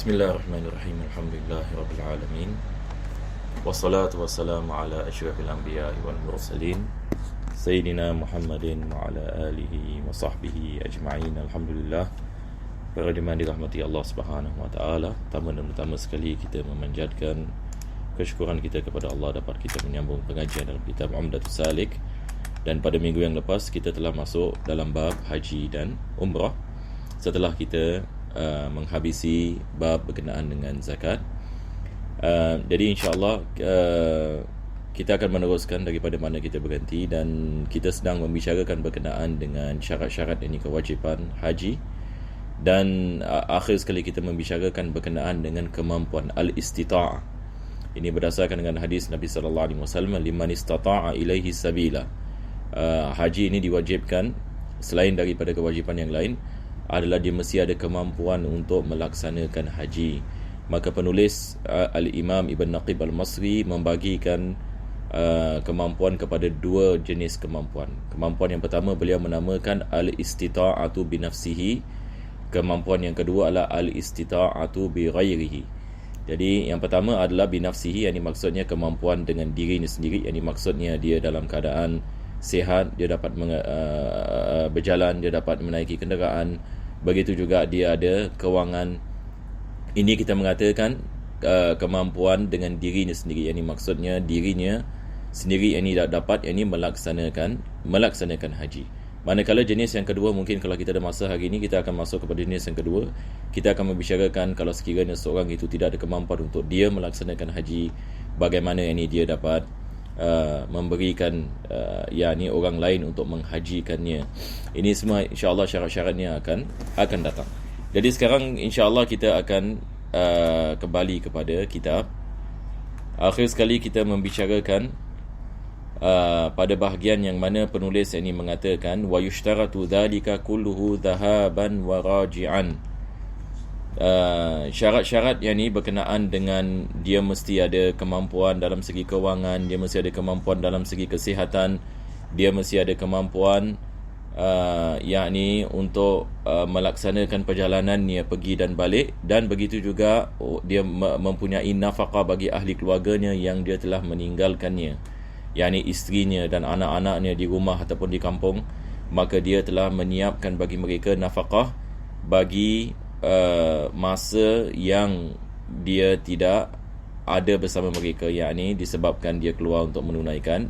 Bismillahirrahmanirrahim. Alhamdulillahirabbil alamin. Wassalatu wassalamu ala asyrafil anbiya'i wal mursalin Sayyidina Muhammadin wa ala alihi wa sahbihi ajma'in. Alhamdulillah. Para jemaah dirahmati Allah Subhanahu wa taala, pertama dan utama sekali kita memanjatkan kesyukuran kita kepada Allah dapat kita menyambung pengajian dalam kitab Umdatus Salik. Dan pada minggu yang lepas kita telah masuk dalam bab haji dan umrah setelah kita menghabisi bab berkenaan dengan zakat. Jadi insya-Allah kita akan meneruskan daripada mana kita berhenti, dan kita sedang membicarakan berkenaan dengan syarat-syarat ini kewajipan haji, dan akhir sekali kita membicarakan berkenaan dengan kemampuan al-istita'ah. Ini berdasarkan dengan hadis Nabi sallallahu alaihi wasallam, liman istata'a ilaihi sabila. Haji ini diwajibkan selain daripada kewajipan yang lain adalah dia mesti ada kemampuan untuk melaksanakan haji. Maka penulis Al-Imam Ibn Naqib Al-Masri membagikan kemampuan kepada dua jenis kemampuan. Kemampuan yang pertama beliau menamakan al-istita'atu binafsihi. Kemampuan yang kedua adalah al-istita'atu bi ghairihi. Jadi yang pertama adalah binafsihi, yang maksudnya kemampuan dengan dirinya sendiri, yang maksudnya dia dalam keadaan sihat, dia dapat berjalan, dia dapat menaiki kenderaan. Begitu juga dia ada kewangan. Ini kita mengatakan kemampuan dengan dirinya sendiri, yang maksudnya dirinya sendiri yang dapat melaksanakan haji. Manakala jenis yang kedua, mungkin kalau kita ada masa hari ini kita akan masuk kepada jenis yang kedua. Kita akan membicarakan kalau sekiranya seorang itu tidak ada kemampuan untuk dia melaksanakan haji, bagaimana ini dia dapat memberikan orang lain untuk menghajikannya. Ini semua insya-Allah syarat-syaratnya akan datang. Jadi sekarang insya-Allah kita akan kembali kepada kitab. Akhir sekali kita membicarakan pada bahagian yang mana penulis ini mengatakan wa yushtaratu dzalika kulluhu dhahaban wa raji'an. Syarat-syarat yang ni berkenaan dengan dia mesti ada kemampuan dalam segi kewangan, dia mesti ada kemampuan dalam segi kesihatan, dia mesti ada kemampuan yakni untuk melaksanakan perjalanannya pergi dan balik, dan begitu juga dia mempunyai nafkah bagi ahli keluarganya yang dia telah meninggalkannya, yakni isterinya dan anak-anaknya di rumah ataupun di kampung. Maka dia telah menyiapkan bagi mereka nafkah bagi masa yang dia tidak ada bersama mereka, yakni disebabkan dia keluar untuk menunaikan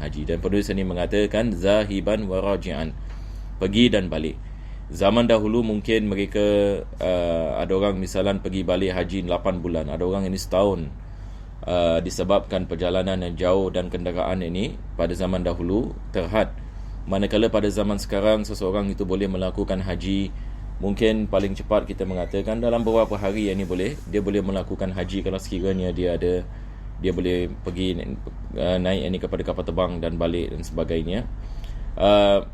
haji. Dan penulis ini mengatakan zahiban wa raji'an, pergi dan balik. Zaman dahulu mungkin mereka ada orang misalan pergi balik haji 8 bulan, ada orang ini setahun, disebabkan perjalanan yang jauh dan kenderaan ini pada zaman dahulu terhad. Manakala pada zaman sekarang seseorang itu boleh melakukan haji mungkin paling cepat kita mengatakan dalam beberapa hari yang ni dia boleh melakukan haji kalau sekiranya dia boleh pergi naik ini kepada kapal terbang dan balik dan sebagainya.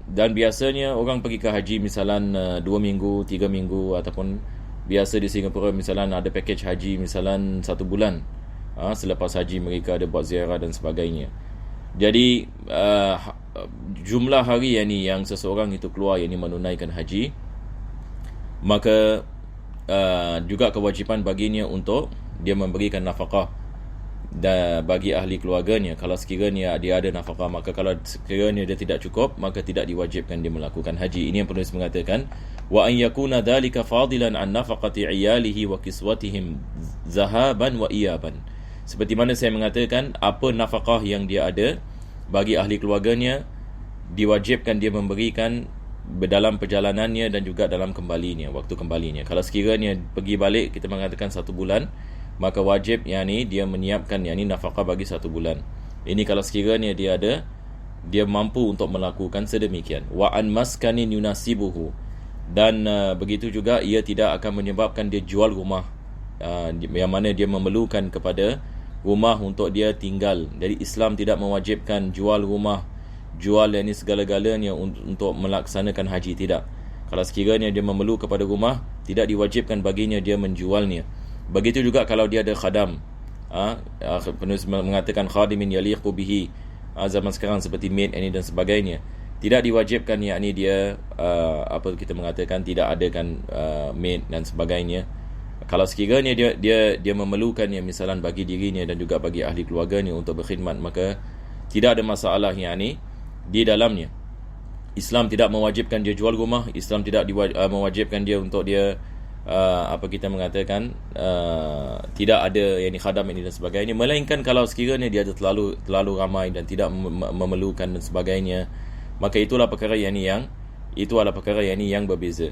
Dan biasanya orang pergi ke haji misalan 2 minggu, 3 minggu, ataupun biasa di Singapura misalan ada package haji misalan 1 bulan. Selepas haji mereka ada buat ziarah dan sebagainya. Jadi jumlah hari yang seseorang itu keluar yang menunaikan haji, maka juga kewajipan baginya untuk dia memberikan nafkah bagi ahli keluarganya. Kalau sekiranya dia ada nafkah, maka kalau sekiranya dia tidak cukup, maka tidak diwajibkan dia melakukan haji. Ini yang penulis mengatakan wa an yakuna dhalika fadilan an nafaqati iyalihi wa kiswatihim zahaban wa iyaban. Seperti mana saya mengatakan, apa nafkah yang dia ada bagi ahli keluarganya diwajibkan dia memberikan dalam perjalanannya dan juga dalam kembalinya, waktu kembalinya. Kalau sekiranya pergi balik kita mengatakan 1 bulan, maka wajib dia menyiapkan nafkah bagi 1 bulan. Ini kalau sekiranya dia mampu untuk melakukan sedemikian. Wa an maskanin yunasibuhu, dan begitu juga ia tidak akan menyebabkan dia jual rumah, yang mana dia memerlukan kepada rumah untuk dia tinggal. Jadi Islam tidak mewajibkan jual rumah, jual segala-galanya untuk melaksanakan haji, tidak. Kalau sekiranya dia memerlu kepada rumah, tidak diwajibkan baginya dia menjualnya. Begitu juga kalau dia ada khadam, penulis mengatakan khadimin yaliqu bihi, zaman sekarang seperti maid dan sebagainya, tidak diwajibkan dia kita mengatakan tidak adakan maid dan sebagainya. Kalau sekiranya dia memerlukannya misalan bagi dirinya dan juga bagi ahli keluarganya untuk berkhidmat, maka tidak ada masalah di dalamnya. Islam tidak mewajibkan dia jual rumah, Islam tidak mewajibkan dia untuk dia tidak ada khadam ini dan sebagainya, melainkan kalau sekiranya dia ada terlalu ramai dan tidak memerlukan dan sebagainya, maka itulah perkara yang berbeza.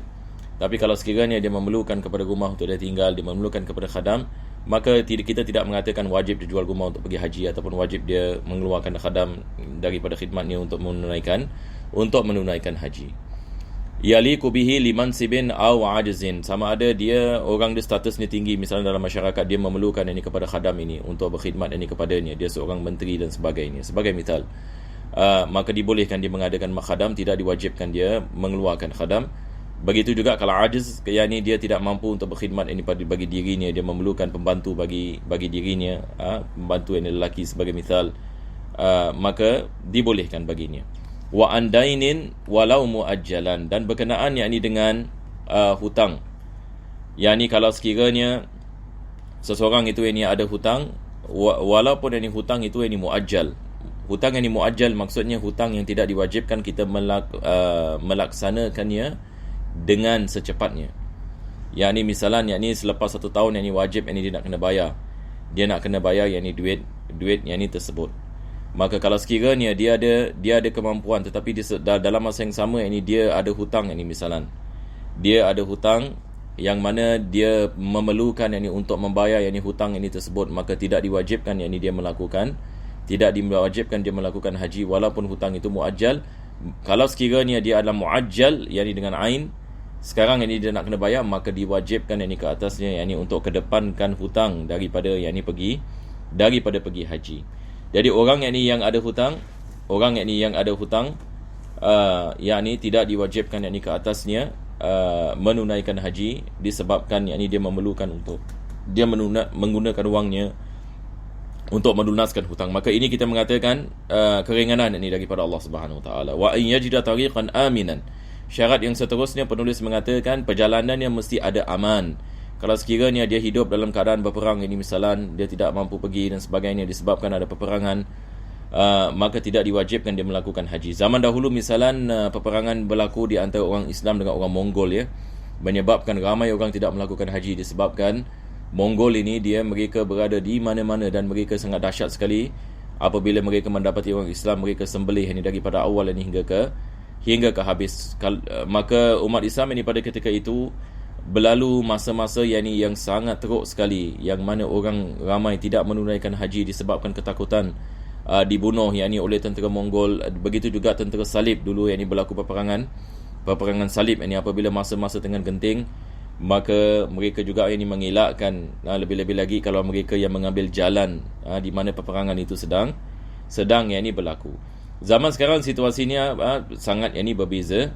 Tapi kalau sekiranya dia memerlukan kepada rumah untuk dia tinggal, dia memerlukan kepada khadam, maka kita tidak mengatakan wajib dia jual rumah untuk pergi haji ataupun wajib dia mengeluarkan khadam daripada khidmatnya untuk menunaikan haji. Yaliku bihi limansibin aw ajzin, sama ada dia orang dia statusnya tinggi, misalnya dalam masyarakat dia memerlukan ini kepada khadam ini untuk berkhidmat ini kepadanya, dia seorang menteri dan sebagainya, sebagai misal, maka dibolehkan dia mengadakan khadam, tidak diwajibkan dia mengeluarkan khadam. Begitu juga kalau ajiz, dia tidak mampu untuk berkhidmat ini bagi dirinya, dia memerlukan pembantu bagi dirinya, pembantu yang lelaki sebagai misal, maka dibolehkan baginya. Wa andainin walau muajjalan, dan berkenaan dengan hutang. Kalau sekiranya seseorang itu ada hutang, walaupun hutang itu muajjal. Hutang muajjal maksudnya hutang yang tidak diwajibkan kita melaksanakannya dengan secepatnya. Misalan selepas 1 tahun wajib dia nak kena bayar. Dia nak kena bayar duit tersebut. Maka kalau sekiranya dia ada kemampuan, tetapi dalam masa yang sama dia ada hutang, misalan dia ada hutang yang mana dia memerlukan untuk membayar hutang tersebut, maka tidak diwajibkan dia melakukan haji walaupun hutang itu muajjal. Kalau sekiranya dia adalah muajjal dengan ain, sekarang dia nak kena bayar, maka diwajibkan ke atasnya untuk kedepankan hutang daripada pergi haji. Jadi orang yang ada hutang, tidak diwajibkan ke atasnya menunaikan haji, disebabkan dia memerlukan untuk dia menggunakan wangnya untuk melunaskan hutang. Maka ini kita mengatakan keringanan daripada Allah Subhanahu Wa Taala. Wa in yajida tariqan aminan. Syarat yang seterusnya penulis mengatakan perjalanan yang mesti ada aman. Kalau sekiranya dia hidup dalam keadaan berperang, misalan dia tidak mampu pergi dan sebagainya disebabkan ada peperangan, maka tidak diwajibkan dia melakukan haji. Zaman dahulu misalan peperangan berlaku di antara orang Islam dengan orang Mongol, menyebabkan ramai orang tidak melakukan haji disebabkan Mongol mereka berada di mana-mana dan mereka sangat dahsyat sekali. Apabila mereka mendapati orang Islam, mereka sembelih daripada awal hingga ke habis. Maka umat Islam pada ketika itu berlalu masa-masa yang sangat teruk sekali, yang mana orang ramai tidak menunaikan haji disebabkan ketakutan dibunuh oleh tentera Mongol. Begitu juga tentera salib dulu berlaku peperangan salib apabila masa-masa tengah genting, maka mereka juga mengelakkan, lebih-lebih lagi kalau mereka yang mengambil jalan di mana peperangan itu sedang berlaku. Zaman sekarang situasinya sangat berbeza.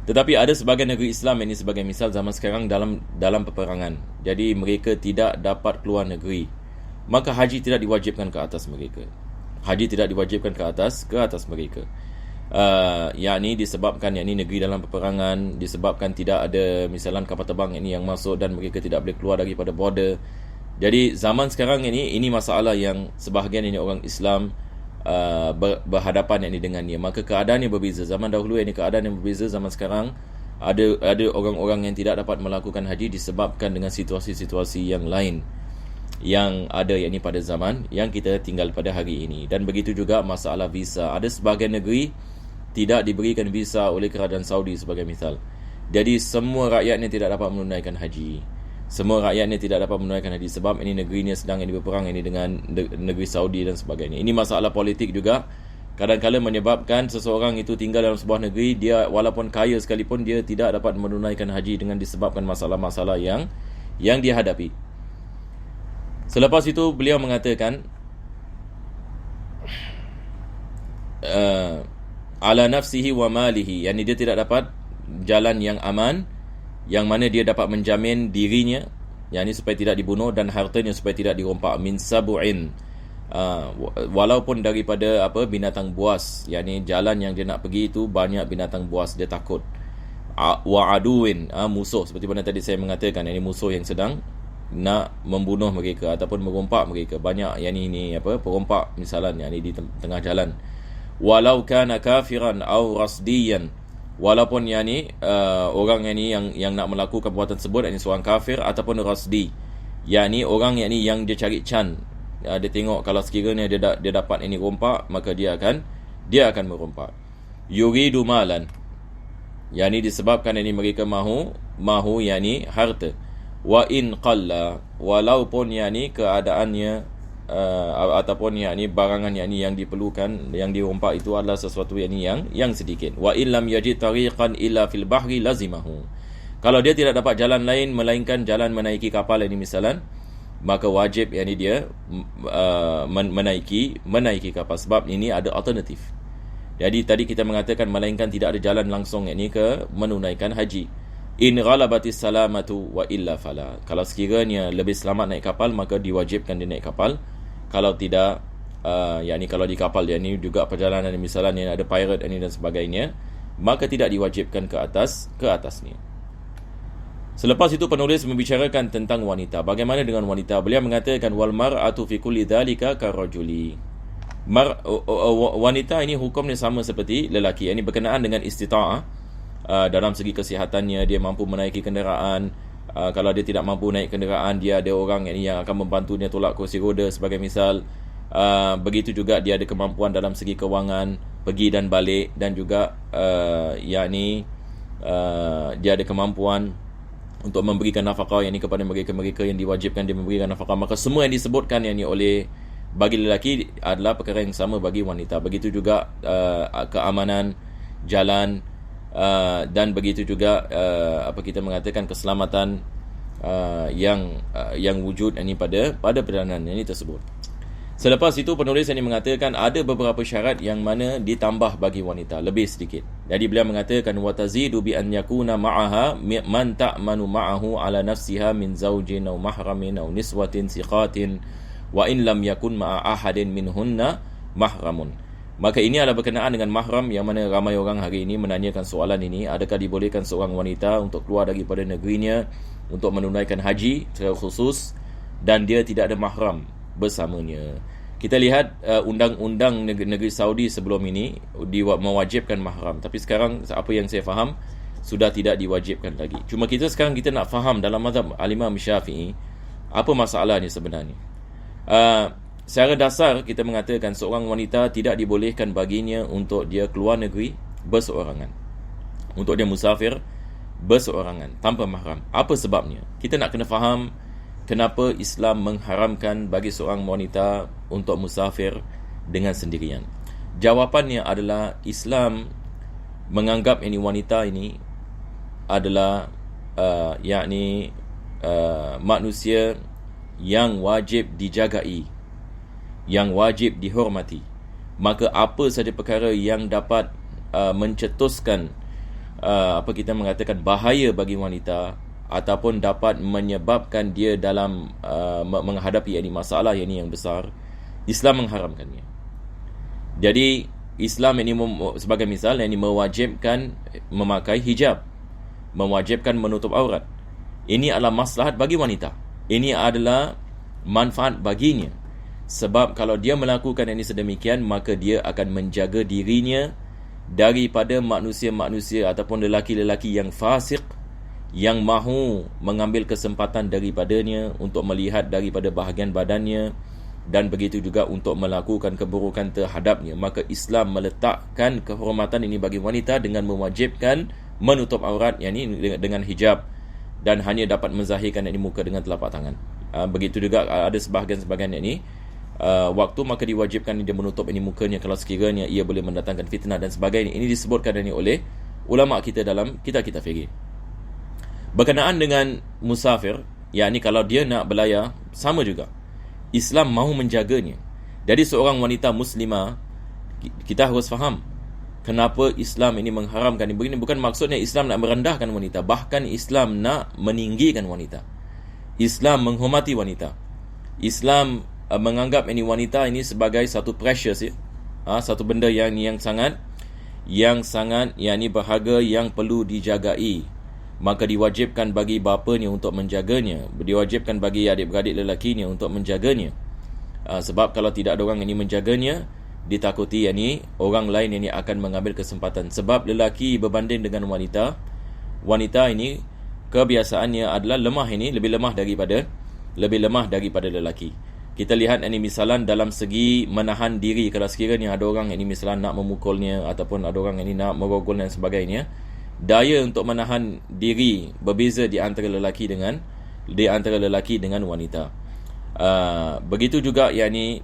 Tetapi ada sebahagian negeri Islam sebagai misal zaman sekarang dalam peperangan. Jadi mereka tidak dapat keluar negeri. Maka haji tidak diwajibkan ke atas mereka. Disebabkan negeri dalam peperangan, disebabkan tidak ada misalan kapal terbang yang masuk dan mereka tidak boleh keluar daripada border. Jadi zaman sekarang ini masalah yang sebahagian orang Islam berhadapan dengannya. Maka keadaannya berbeza. Zaman dahulu keadaan yang berbeza, zaman sekarang ada orang-orang yang tidak dapat melakukan haji disebabkan dengan situasi-situasi yang lain yang ada pada zaman yang kita tinggal pada hari ini. Dan begitu juga masalah visa. Ada sebahagian negeri tidak diberikan visa oleh kerajaan Saudi sebagai misal. Jadi semua rakyatnya tidak dapat menunaikan haji. Sebab negerinya sedang berperang dengan negeri Saudi dan sebagainya. Ini masalah politik juga. Kadang-kadang menyebabkan seseorang itu tinggal dalam sebuah negeri, dia walaupun kaya sekalipun dia tidak dapat menunaikan haji dengan disebabkan masalah-masalah yang dia hadapi. Selepas itu beliau mengatakan ala nafsihi wa malihi, dia tidak dapat jalan yang aman, yang mana dia dapat menjamin dirinya supaya tidak dibunuh dan hartanya supaya tidak dirompak, min sabu'in, walaupun daripada binatang buas. Jalan yang dia nak pergi itu banyak binatang buas, dia takut wa aduwin, musuh, seperti mana tadi saya mengatakan, ini musuh yang sedang nak membunuh mereka ataupun merompak mereka. Banyak yang ini perompak misalnya ni di tengah jalan. Walau kana kafiran au rasdiyan, walaupun orang yang nak melakukan perbuatan tersebut ini seorang kafir ataupun rasdi, orang yang dia cari can, dia tengok kalau sekiranya dia dapat ini rompak, maka dia akan merompak. Yuridu malan, disebabkan mereka mahu harta. Wa in qalla, walaupun keadaannya ataupun barangan yang diperlukan, yang dirompak itu adalah sesuatu yang sedikit. Wa in lam yajid tariqan illa fil bahri lazimahu, kalau dia tidak dapat jalan lain melainkan jalan menaiki kapal misalan, maka wajib dia menaiki kapal, sebab ini ada alternatif. Jadi tadi kita mengatakan melainkan tidak ada jalan langsung ke menunaikan haji. In ghalabatis salamatu wa illa fala, kalau sekiranya lebih selamat naik kapal, maka diwajibkan dia naik kapal. Kalau tidak, kalau di kapal juga perjalanan misalnya ada pirate dan sebagainya, maka tidak diwajibkan ke atasnya. Selepas itu penulis membicarakan tentang wanita. Bagaimana dengan wanita? Beliau mengatakan wal mar'atu fi kulli dhalika karajuli. Wanita ini hukumnya sama seperti lelaki. Ini berkenaan dengan istita'ah, dalam segi kesihatannya, dia mampu menaiki kenderaan. Kalau dia tidak mampu naik kenderaan, dia ada orang yang akan membantu dia tolak kursi roda sebagai misal. Begitu juga dia ada kemampuan dalam segi kewangan, pergi dan balik, dan juga dia ada kemampuan untuk memberikan nafkah kepada mereka yang diwajibkan dia memberikan nafkah. Maka semua yang disebutkan oleh bagi lelaki adalah perkara yang sama bagi wanita. Begitu juga keamanan jalan, dan begitu juga kita mengatakan keselamatan yang wujud pada perjalanan ini tersebut. Selepas itu penulis ini mengatakan ada beberapa syarat yang mana ditambah bagi wanita lebih sedikit. Jadi beliau mengatakan wa tazidu bi an yakuna ma'aha man ta'manu ma'ahu ala nafsiha min zawjin aw mahramin aw niswatin siqatin wa in lam yakun ma'a ahadin minhunna mahramun. Maka ini adalah berkenaan dengan mahram, yang mana ramai orang hari ini menanyakan soalan ini, adakah dibolehkan seorang wanita untuk keluar daripada negerinya untuk menunaikan haji secara khusus dan dia tidak ada mahram bersamanya. Kita lihat undang-undang negeri Saudi sebelum ini mewajibkan mahram, tapi sekarang apa yang saya faham sudah tidak diwajibkan lagi. Cuma kita nak faham dalam mazhab al-Imam Syafi'i apa masalahnya sebenarnya. Secara dasar kita mengatakan seorang wanita tidak dibolehkan baginya untuk dia keluar negeri berseorangan, untuk dia musafir berseorangan tanpa mahram. Apa sebabnya? Kita nak kena faham kenapa Islam mengharamkan bagi seorang wanita untuk musafir dengan sendirian. Jawapannya adalah Islam menganggap wanita ini adalah manusia yang wajib dijagai, yang wajib dihormati. Maka apa saja perkara yang dapat mencetuskan kita mengatakan bahaya bagi wanita, ataupun dapat menyebabkan dia dalam menghadapi masalah yang besar, Islam mengharamkannya. Jadi Islam ini sebagai misal mewajibkan memakai hijab, mewajibkan menutup aurat. Ini adalah maslahat bagi wanita. Ini adalah manfaat baginya. Sebab kalau dia melakukan ini sedemikian, maka dia akan menjaga dirinya daripada manusia-manusia ataupun lelaki-lelaki yang fasik, yang mahu mengambil kesempatan daripadanya untuk melihat daripada bahagian badannya, dan begitu juga untuk melakukan keburukan terhadapnya. Maka Islam meletakkan kehormatan ini bagi wanita dengan mewajibkan menutup aurat, dengan hijab, dan hanya dapat menzahirkan muka dengan telapak tangan. Begitu juga ada sebahagian waktu maka diwajibkan dia menutup mukanya kalau sekiranya ia boleh mendatangkan fitnah dan sebagainya. Ini disebutkan oleh ulama kita dalam kitab-kitab fikih. Berkenaan dengan musafir, kalau dia nak belayar, sama juga Islam mahu menjaganya. Jadi seorang wanita muslimah, kita harus faham kenapa Islam ini mengharamkan ini. Bukan maksudnya Islam nak merendahkan wanita, bahkan Islam nak meninggikan wanita. Islam menghormati wanita. Islam menganggap wanita ini sebagai satu precious, satu benda yang sangat yang sangat berharga yang perlu dijagai, maka diwajibkan bagi bapanya untuk menjaganya, diwajibkan bagi adik-beradik lelakinya untuk menjaganya. Sebab kalau tidak ada orang yang menjaganya, ditakuti orang lain yang akan mengambil kesempatan. Sebab lelaki berbanding dengan wanita, wanita ini kebiasaannya adalah lebih lemah daripada lelaki. Kita lihat misalan dalam segi menahan diri. Kalau sekiranya ada orang misalan nak memukulnya ataupun ada orang nak merogol dan sebagainya, daya untuk menahan diri berbeza di antara lelaki dengan wanita. Begitu juga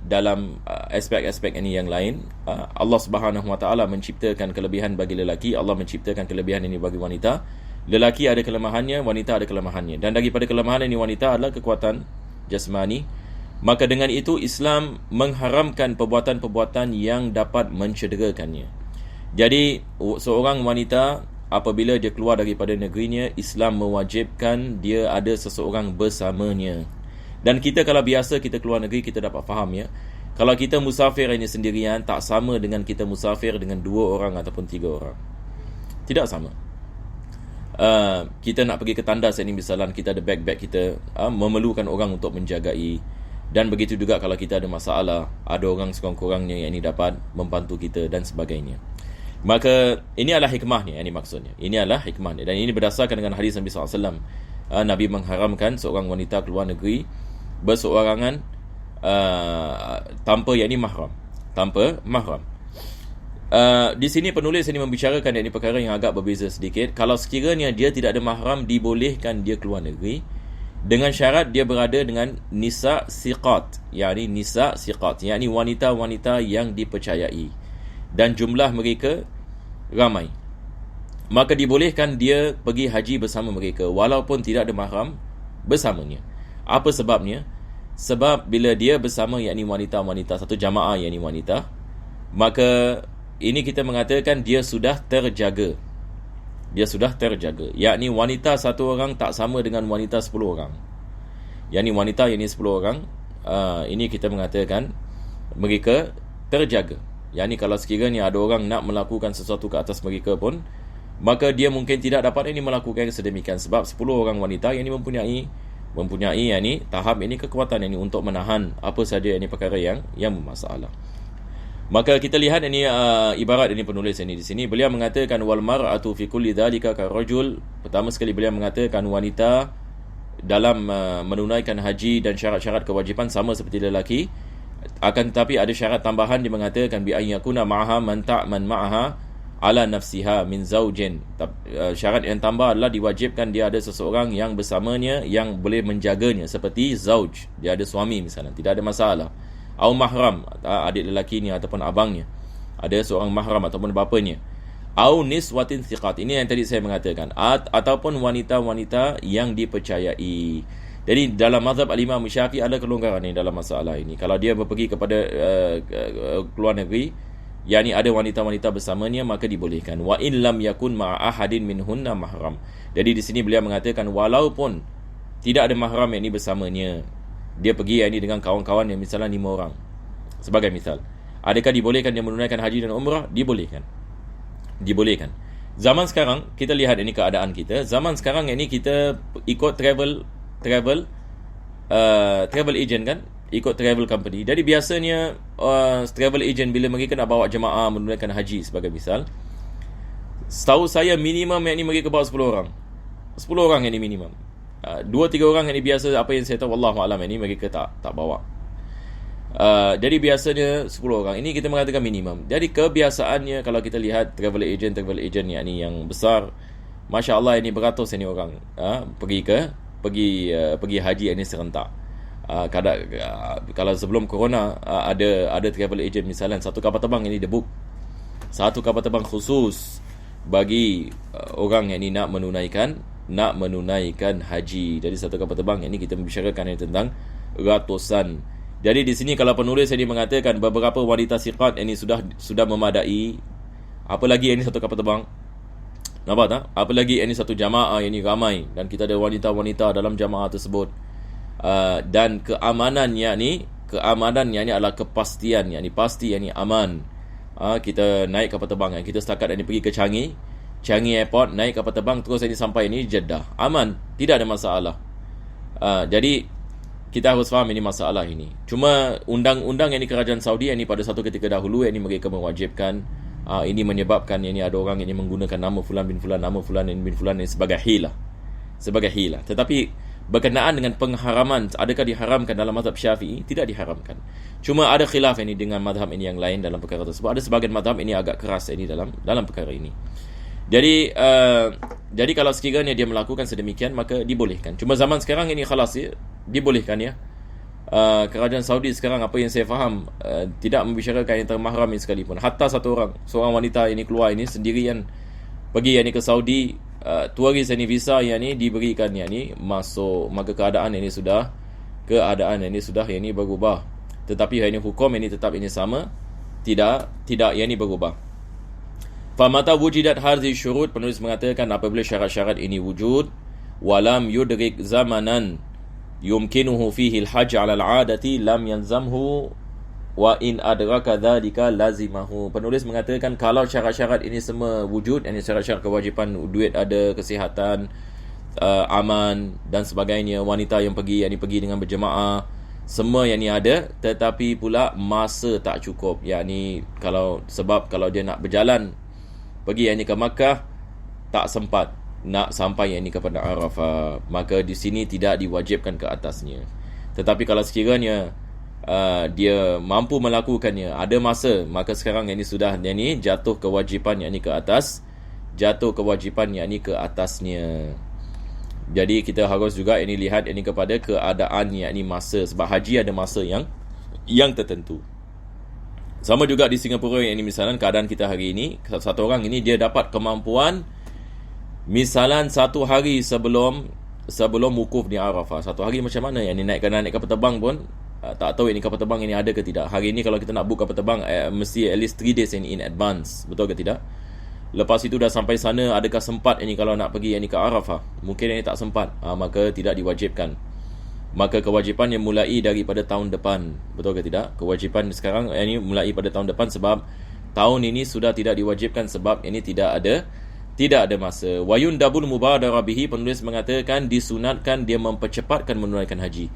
dalam aspek-aspek yang lain, Allah Subhanahu Wa Taala menciptakan kelebihan bagi lelaki, Allah menciptakan kelebihan bagi wanita. Lelaki ada kelemahannya, wanita ada kelemahannya, dan daripada kelemahan wanita adalah kekuatan jasmani. Maka dengan itu Islam mengharamkan perbuatan-perbuatan yang dapat mencederakannya. Jadi seorang wanita apabila dia keluar daripada negerinya, Islam mewajibkan dia ada seseorang bersamanya. Dan kita kalau biasa kita keluar negeri, kita dapat faham kalau kita musafir sendirian, tak sama dengan kita musafir dengan 2 orang ataupun 3 orang. Tidak sama. Kita nak pergi ke tandas misalan kita ada beg-beg kita, memerlukan orang untuk menjagai. Dan begitu juga kalau kita ada masalah, ada orang sekurang-kurangnya yang dapat membantu kita dan sebagainya. Maka ini adalah hikmahnya, maksudnya. Ini adalah hikmahnya. Dan ini berdasarkan dengan hadis Nabi SAW. Nabi mengharamkan seorang wanita keluar negeri berseorangan tanpa mahram. Di sini penulis ini membicarakan perkara yang agak berbeza sedikit. Kalau sekiranya dia tidak ada mahram, dibolehkan dia keluar negeri dengan syarat dia berada dengan nisa siqat, yakni wanita-wanita yang dipercayai dan jumlah mereka ramai. Maka dibolehkan dia pergi haji bersama mereka walaupun tidak ada mahram bersamanya. Apa sebabnya? Sebab bila dia bersama wanita-wanita, satu jamaah wanita, maka ini kita mengatakan dia sudah terjaga. Yakni wanita satu orang tak sama dengan wanita 10 orang. Wanita 10 orang, ini kita mengatakan mereka terjaga. Kalau sekiranya ada orang nak melakukan sesuatu ke atas mereka pun, maka dia mungkin tidak dapat melakukan sedemikian. Sebab 10 orang wanita mempunyai tahap kekuatan untuk menahan apa saja perkara yang bermasalah. Maka kita lihat ibarat penulis di sini. Beliau mengatakan wal mar'atu fi kulli dhalika karajul. Pertama sekali beliau mengatakan wanita dalam menunaikan haji dan syarat-syarat kewajipan sama seperti lelaki. Akan tetapi ada syarat tambahan, dia mengatakan bi ayyakuna ma'aha man ta'man ma'aha ala nafsiha min zaujin. Syarat yang tambah adalah diwajibkan dia ada seseorang yang bersamanya yang boleh menjaganya, seperti zauj, dia ada suami misalnya, tidak ada masalah. Au mahram, adik lelakinya ataupun abangnya, ada seorang mahram ataupun bapanya. Au niswatin thiqat, ini yang tadi saya mengatakan, ataupun wanita-wanita yang dipercayai. Jadi dalam mazhab al-Imam Syafi'i ada kelonggaran dalam masalah ini. Kalau dia pergi kepada keluar negeri, ada wanita-wanita bersamanya, maka dibolehkan. Wa in lam yakun ma'a ahadin minhunna mahram. Jadi di sini beliau mengatakan walaupun tidak ada mahram bersamanya, dia pergi dengan kawan-kawan yang misalnya 5 orang. Sebagai misal, adakah dibolehkan dia menunaikan haji dan umrah? Dibolehkan. Zaman sekarang kita lihat keadaan kita. Zaman sekarang kita ikut travel agent kan, ikut travel company. Jadi biasanya travel agent bila mereka nak bawa jemaah menunaikan haji sebagai misal, setahu saya minimum mereka bawa 10 orang. 10 orang minimum. 2-3 orang biasa, apa yang saya tahu wallahu alam mereka tak bawa. Jadi biasanya 10 orang. Ini kita mengatakan minimum. Jadi kebiasaannya kalau kita lihat travel agent yang besar, masya-Allah beratus orang pergi haji serentak. Kalau sebelum corona ada travel agent misalnya satu kapal terbang dibook. Satu kapal terbang khusus bagi orang yang nak menunaikan haji. Jadi satu kapal terbang kita membicarakan tentang ratusan. Jadi di sini kalau penulis mengatakan beberapa wanita siqat sudah memadai, apalagi satu kapal terbang. Nampak tak? Apalagi satu jamaah ramai dan kita ada wanita-wanita dalam jamaah tersebut. Dan keamanannya adalah kepastian, pasti aman. kita naik kapal terbang. Kita setakat ini pergi ke Changi Airport, naik kapal terbang, terus ini sampai ini Jeddah. Aman, tidak ada masalah. Jadi kita harus faham ini masalah ini. Cuma undang-undang yang kerajaan Saudi ini pada satu ketika dahulu ini mereka mewajibkan, ini menyebabkan ini ada orang yang menggunakan nama fulan bin fulan, nama fulan bin fulan ini sebagai hilah. Tetapi berkenaan dengan pengharaman, adakah diharamkan dalam mazhab Syafi'i? Tidak diharamkan. Cuma ada khilaf ini dengan mazhab ini yang lain dalam perkara tersebut. Ada sebahagian mazhab ini agak keras ini dalam perkara ini. Jadi kalau sekiranya dia melakukan sedemikian, maka dibolehkan. Cuma zaman sekarang ini khalas ya, dibolehkan ya. Kerajaan Saudi sekarang, apa yang saya faham, tidak membicarakan yang termahram ini sekalipun. Hatta seorang wanita ini keluar ini sendirian pergi yang ini ke Saudi, tuaris ini visa yang ini diberikan yang ini masuk, maka keadaan ini sudah yang ini berubah. Tetapi yang ini hukum ini tetap ini sama, tidak yang ini berubah. Famata wujidat hadhihi syurut, penulis mengatakan apabila syarat-syarat ini wujud, walam yudrik zamanan yumkinuhu fihi al-hajj 'ala al-'adati lam yanzamhu wa in adraka dhalika lazimahu. Penulis mengatakan kalau syarat-syarat ini semua wujud, ini syarat-syarat kewajipan, duit ada, kesihatan, aman dan sebagainya, wanita yang pergi dengan berjemaah, semua yang ni ada, tetapi pula masa tak cukup. Yakni kalau dia nak berjalan pergi yang ni ke Makkah, tak sempat nak sampai yang ni kepada Arafah, maka di sini tidak diwajibkan ke atasnya. Tetapi kalau sekiranya dia mampu melakukannya, ada masa, maka sekarang yang ni sudah yang ni jatuh kewajipan yang ni ke atasnya. Jadi kita harus juga ini lihat ini kepada keadaan yang ni masa, sebab haji ada masa yang tertentu. Sama juga di Singapura yang ini, misalnya keadaan kita hari ini, satu orang ini dia dapat kemampuan misalnya 1 hari sebelum wukuf di Arafah. 1 hari macam mana yang ni naik kapal terbang pun tak tahu ini kapal terbang ini ada ke tidak. Hari ini kalau kita nak book kapal terbang mesti at least 3 days in advance, betul ke tidak? Lepas itu dah sampai sana, adakah sempat ini kalau nak pergi ini ke Arafah? Mungkin ini tak sempat, maka tidak diwajibkan. Maka kewajipan yang mulai daripada tahun depan, betul ke tidak? Kewajipan sekarang ini mulai pada tahun depan, sebab tahun ini sudah tidak diwajibkan, sebab ini tidak ada masa. Wayun dabul mubadara bihi, penulis mengatakan disunatkan dia mempercepatkan menunaikan haji.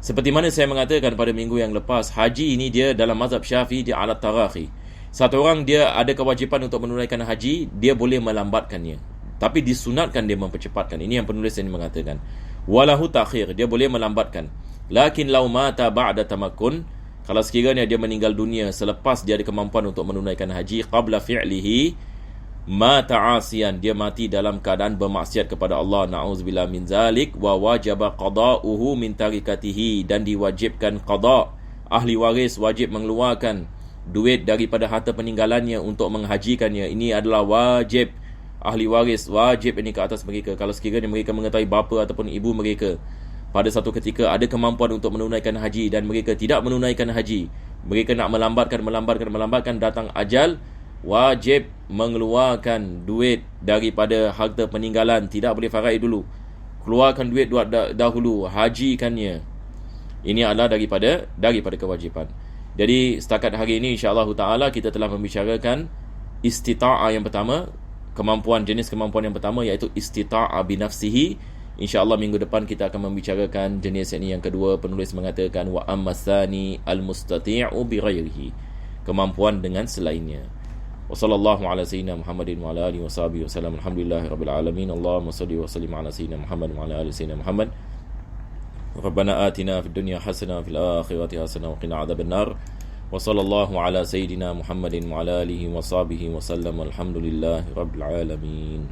Seperti mana saya mengatakan pada minggu yang lepas, haji ini dia dalam mazhab Syafi'i dia alat tarakhi. Satu orang dia ada kewajipan untuk menunaikan haji, dia boleh melambatkannya, tapi disunatkan dia mempercepatkan. Ini yang penulis ini mengatakan. Walahu takhir, dia boleh melambatkan. Lakin law mata ba'da tamakkun, kalau sekiranya dia meninggal dunia selepas dia ada kemampuan untuk menunaikan haji, qabla fi'lihi mata asian, dia mati dalam keadaan bermaksiat kepada Allah, na'udzubillah min zalik, wa wajaba qada'uhu min tarikatihi, dan diwajibkan qada', ahli waris wajib mengeluarkan duit daripada harta peninggalannya untuk menghajikannya. Ini adalah wajib, ahli waris wajib ini ke atas mereka. Kalau sekiranya mereka mengetahui bapa ataupun ibu mereka pada satu ketika ada kemampuan untuk menunaikan haji dan mereka tidak menunaikan haji, mereka nak melambatkan, datang ajal, wajib mengeluarkan duit daripada harta peninggalan. Tidak boleh faraid dulu, keluarkan duit dahulu, hajikannya. Ini adalah daripada kewajipan. Jadi setakat hari ini insya-Allah taala kita telah membicarakan istita'ah yang pertama, jenis kemampuan yang pertama, iaitu istita'ah binafsihi. InsyaAllah minggu depan kita akan membicarakan jenis yang kedua. Penulis mengatakan wa ammathani almustati'u bighairihi, kemampuan dengan selainnya. Wa sallallahu ala sayyidina Muhammadin wa ala alihi wa sahbihi wa sallam. Alhamdulillahirabbil alamin. Allahumma shalli wa sallim ala sayyidina Muhammad wa ala ali sayyidina Muhammad. Rabbana atina fid dunya hasanah wa fil akhirati hasanah wa qina adzabannar. Wa sallallahu ala sayyidina Muhammadin wa ala alihi wa sahbihi wa sallam. Alhamdulillahi rabbil alamin.